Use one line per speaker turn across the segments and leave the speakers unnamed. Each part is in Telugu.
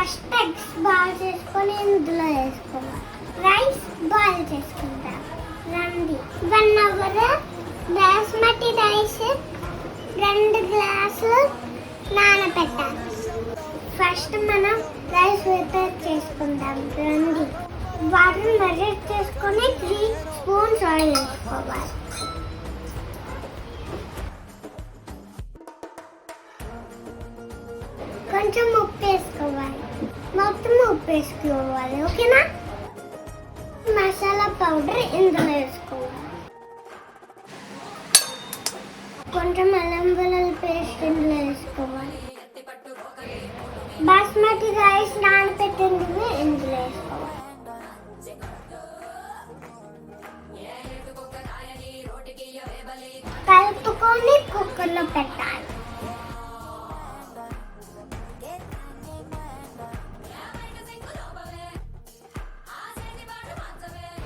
ఫస్ట్ ఎగ్స్ బాయిల్ చేసుకొని ఇందులో వేసుకోవాలి. రైస్ బాయిల్ చేసుకుంటాం. రండి 1 అవర్ బాస్మతి రైస్ 2 గ్లాసులు నానబెట్టాలి. ఫస్ట్ మనం రైస్ ప్రిపేర్ చేసుకుందాం. రండి వాటర్ మెజర్ చేసుకొని 3 స్పూన్స్ ఆయిల్ వేసుకోవాలి. కొంచెం ఉప్పు వేసుకోవాలి. మొత్తం ఉప్పు వేసుకోవాలి. ఓకేనా? మసాలా పౌడర్ ఇందులో వేసుకోవాలి. కొంచెం అల్లం వెల్లుల్లి పేస్ట్ ఇందులో వేసుకోవాలి. బాస్మతి రైస్ నానబెట్టింది ఇందులో వేసుకోవాలి. కలుపుకొని కుక్కర్లో పెట్టాలి.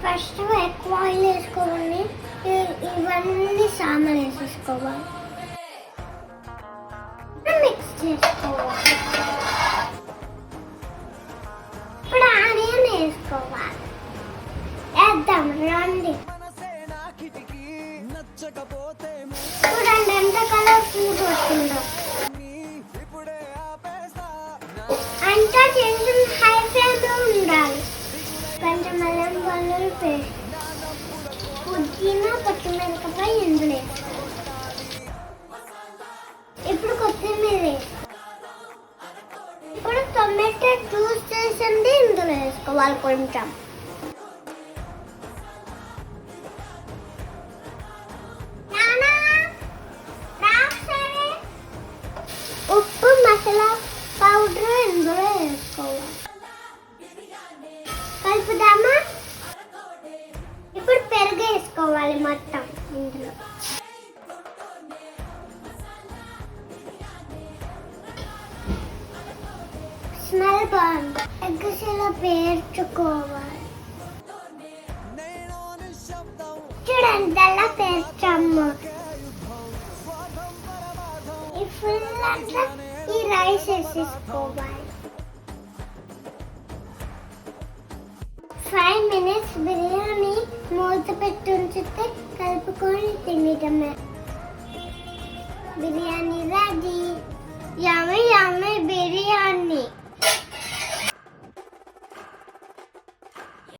ఫస్ట్ ఎక్కువ ఆయిల్ వేసుకోవాలి. ఇవన్నీ సామాన్ వేసేసుకోవాలి. మిక్స్ చేసుకోవాలి. ఇప్పుడు ఆనియన్ వేసుకోవాలి. వేద్దాం. రండి చూడండి ఎంత కలర్ఫుల్ వస్తుందో. అంతా కొంచెం హై ఫ్లేమ్లో ఉండాలి. కొంచెం అల్లం వెల్లుల్లి పేస్ట్, పుదీనా, పచ్చిమిరపకాయ ఇందులో వేసుకోవాలి. ఇప్పుడు కొత్తిమీర, ఇప్పుడు టొమాటో జ్యూస్ చేసింది ఇందులో వేసుకోవాలి. కొంచెం ఉప్పు, మసాలా పౌడర్ ఇందులో వేసుకోవాలి. కలుపుదామా? ఇప్పుడు పెరుగు వేసుకోవాలి మొత్తం ఇందులో. స్మెల్ బాగుంది. ఎగ్స్ ఇలా పేర్చుకోవాలి. చూడండి అలా పేర్చాము. ఈ ఫుల్ అట్లా ఈ రైస్ వేసేసుకోవాలి. 5 minutes బిర్యానీ మూత పెట్టి ఉంచితే కలుపుకొని తినడమే. బిర్యానీ రెడీ. యమ్మీ యమ్మీ బిర్యానీ.